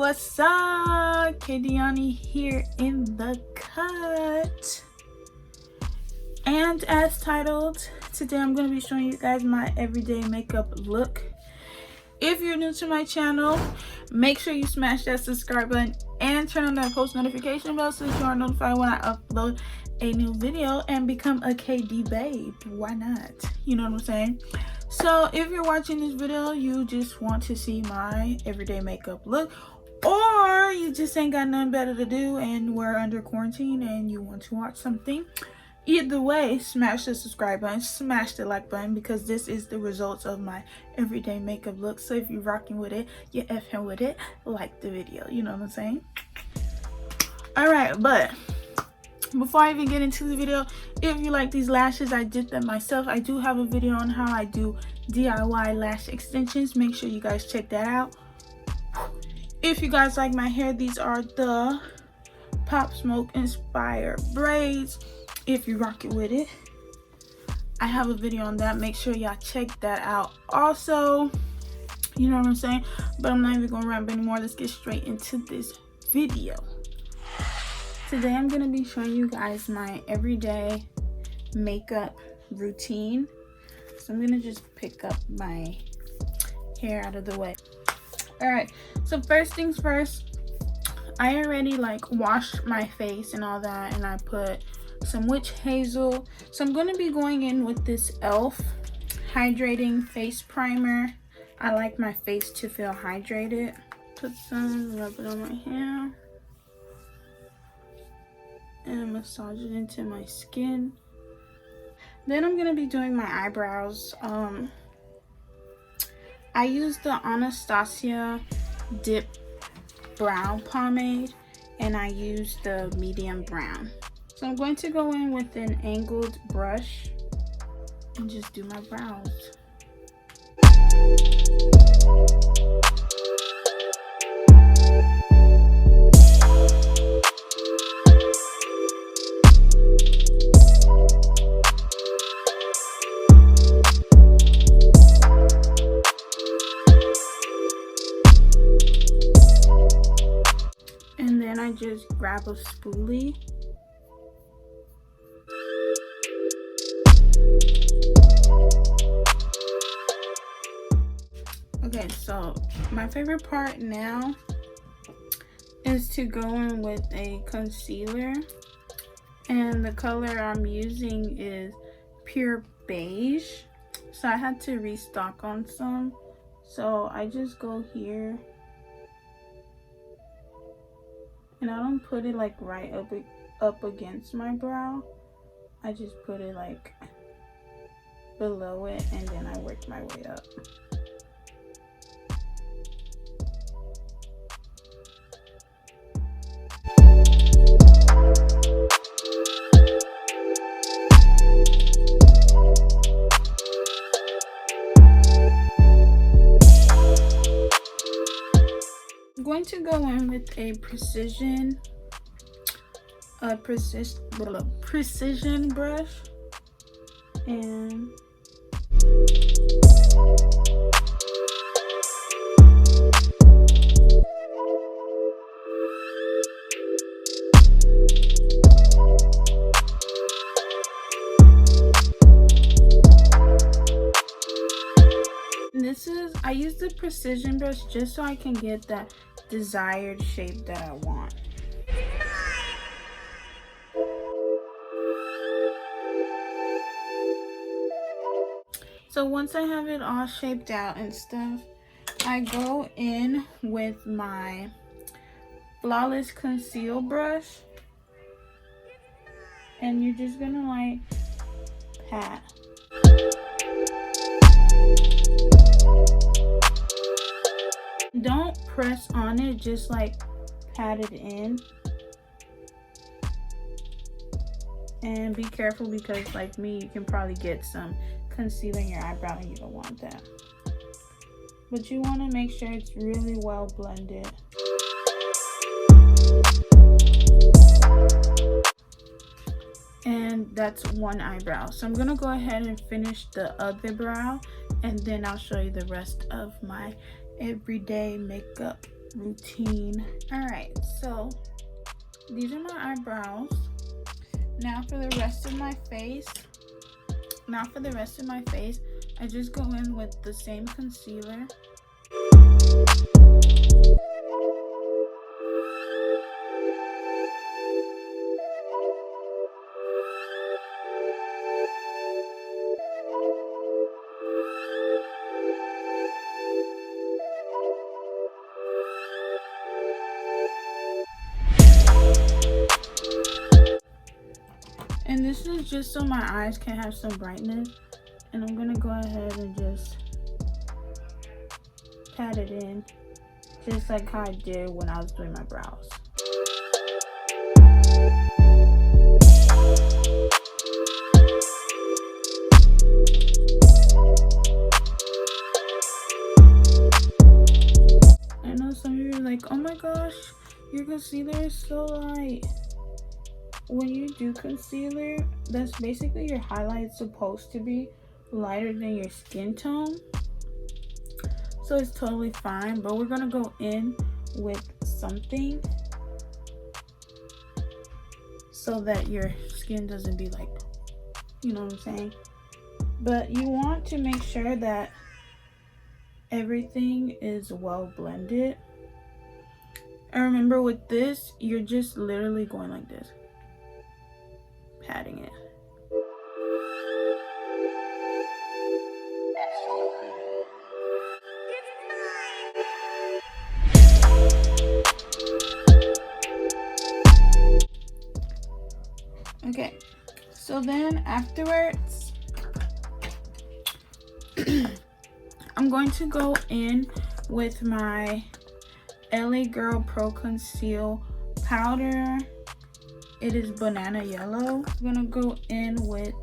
what's up? KDiani here in the cut. And as titled, today I'm going to be showing you guys my everyday makeup look. If you're new to my channel, make sure you smash that subscribe button and turn on that post notification bell so that you are notified when I upload a new video and become a KD babe. Why not? You know what I'm saying? So if you're watching this video, you just want to see my everyday makeup look, or you just ain't got nothing better to do and we're under quarantine and you want to watch something, either way, smash the subscribe button, smash the like button, because this is the results of my everyday makeup look. So if you're rocking with it, you're effing with it, like the video. You know what I'm saying? Alright, but before I even get into the video, if you like these lashes, I did them myself. I do have a video on how I do DIY lash extensions. Make sure you guys check that out. If you guys like my hair, these are the Pop Smoke inspired braids. If you rock it with it, I have a video on that. Make sure y'all check that out also. You know what I'm saying? But I'm not even gonna ramble anymore. Let's get straight into this video. Today I'm gonna be showing you guys my everyday makeup routine. So I'm gonna just pick up my hair out of the way. All right, so first things first, I already washed my face and all that, and I put some witch hazel. So I'm going to be going in with this e.l.f. hydrating face primer. I like my face to feel hydrated. Put some, rub it on my hair, and massage it into my skin. Then I'm going to be doing my eyebrows. I use the Anastasia Dip Brown Pomade, and I use the medium brown. So I'm going to go in with an angled brush and just do my brows. And then I just grab a spoolie . Okay, so my favorite part now is to go in with a concealer, and the color I'm using is pure beige. So I had to restock on some, so I just go here and I don't put it right up against my brow. I just put it below it, and then I work my way up. I'm going to go in with a precision brush, and I use the precision brush just so I can get that desired shape that I want. So once I have it all shaped out and stuff, I go in with my Flawless Conceal brush, and you're just gonna pat. Don't press on it, just pat it in. And be careful, because like me, you can probably get some concealer in your eyebrow and you don't want that. But you want to make sure it's really well blended. And that's one eyebrow. So I'm gonna go ahead and finish the other brow, and then I'll show you the rest of my everyday makeup routine. All right, so these are my eyebrows. Now for the rest of my face. I just go in with the same concealer. And this is just so my eyes can have some brightness. And I'm gonna go ahead and just pat it in, just like how I did when I was doing my brows. I know some of you are like, oh my gosh, your concealer is so light. When you do concealer, that's basically your highlight supposed to be lighter than your skin tone, so it's totally fine. But we're gonna go in with something so that your skin doesn't be like, you know what I'm saying. But you want to make sure that everything is well blended. And remember, with this, you're just literally going like this, patting it. Okay, so then afterwards, I'm going to go in with my LA Girl Pro Conceal Powder. It is banana yellow. I'm gonna go in with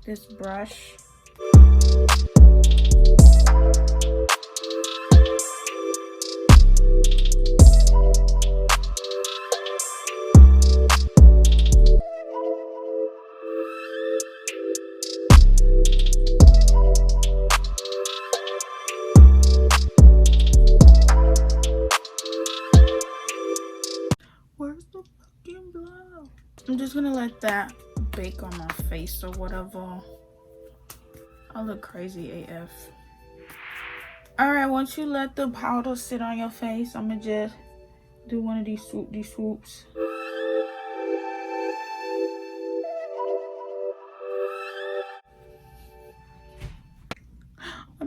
this brush. Where's the fucking blow? I'm just gonna let that bake on my face or whatever. I look crazy AF. Alright, once you let the powder sit on your face, I'm gonna just do one of these swoops.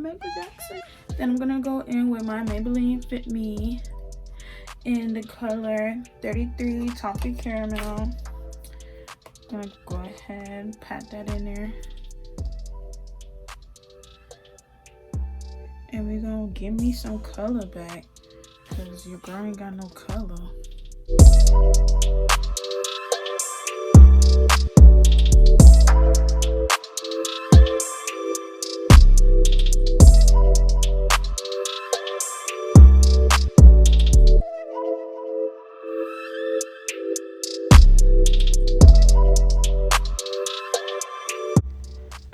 Michael Jackson. Then I'm gonna go in with my Maybelline Fit Me in the color 33 Toffee Caramel. I'm gonna go ahead, pat that in there. And we're gonna give me some color back, because your girl ain't got no color.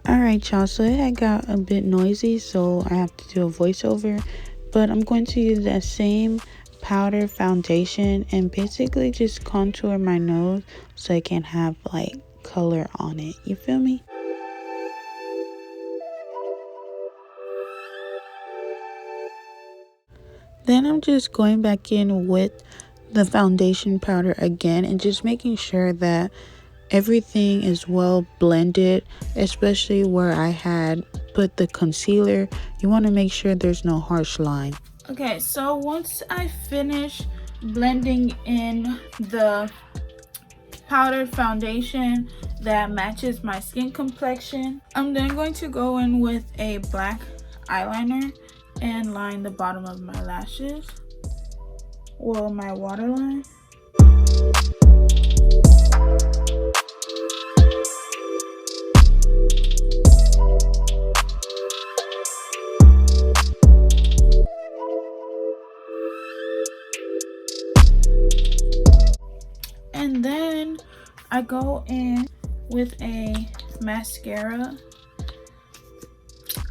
Alright y'all, so it had got a bit noisy, so I have to do a voiceover, but I'm going to use that same powder foundation and basically just contour my nose so I can have like color on it. You feel me? Then I'm just going back in with the foundation powder again and just making sure that everything is well blended, especially where I had put the concealer. You want to make sure there's no harsh line. Okay, so once I finish blending in the powdered foundation that matches my skin complexion, I'm then going to go in with a black eyeliner and line the bottom of my lashes, or my waterline. And then I go in with a mascara.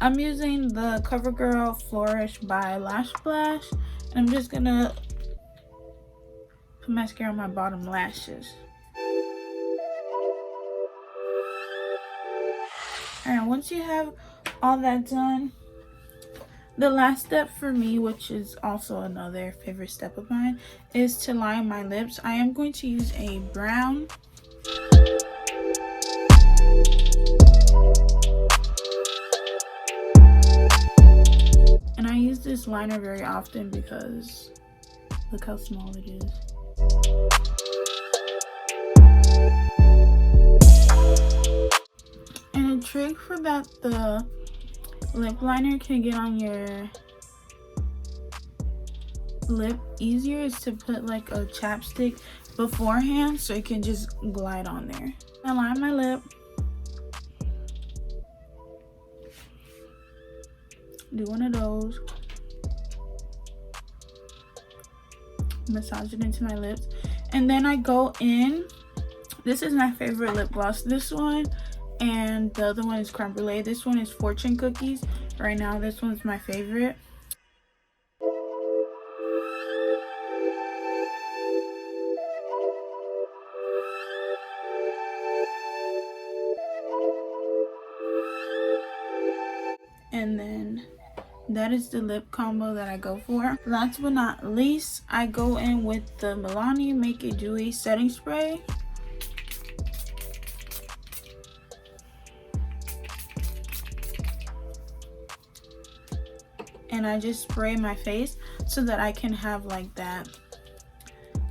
I'm using the CoverGirl Flourish by Lash Blast, I'm just gonna put mascara on my bottom lashes. Alright, once you have all that done, the last step for me, which is also another favorite step of mine, is to line my lips. I am going to use a brown. And I use this liner very often because look how small it is. And a trick for that the lip liner can get on your lip easier is to put like a chapstick beforehand so it can just glide on there. I line my lip, do one of those, massage it into my lips, and then I go in. This is my favorite lip gloss, this one, and the other one is creme brulee. This one is fortune cookies. Right now this one's my favorite. And then that is the lip combo that I go for. Last but not least, I go in with the Milani Make It Dewy setting spray. And I just spray my face so that I can have like that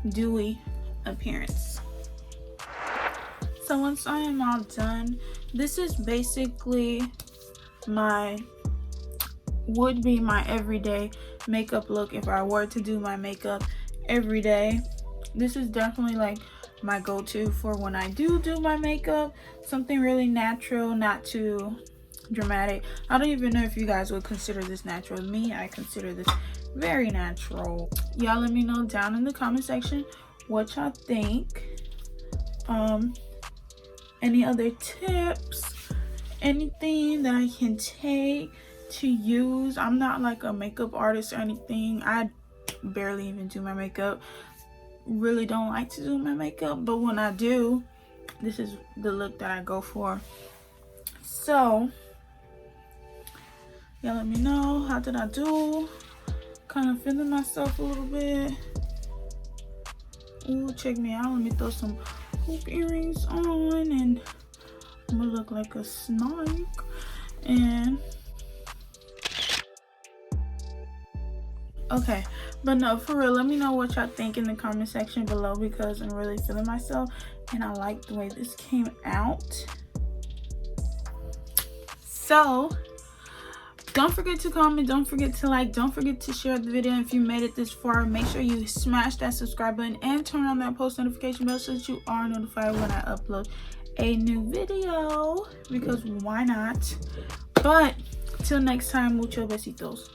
dewy appearance. So once I am all done, this is basically would be my everyday makeup look if I were to do my makeup every day. This is definitely like my go-to for when I do my makeup. Something really natural, not too dramatic. I don't even know if you guys would consider this natural. Me, I consider this very natural. Y'all let me know down in the comment section what y'all think. Any other tips, anything that I can take to use. I'm not like a makeup artist or anything. I barely even do my makeup. Really don't like to do my makeup, but when I do, this is the look that I go for. So y'all let me know, how did I do? Kind of feeling myself a little bit. Ooh, check me out. Let me throw some hoop earrings on and I'm gonna look like a snake. And okay, but no, for real, let me know what y'all think in the comment section below because I'm really feeling myself and I like the way this came out. So don't forget to comment, don't forget to like, don't forget to share the video. If you made it this far, make sure you smash that subscribe button and turn on that post notification bell so that you are notified when I upload a new video, because why not? But till next time, mucho besitos.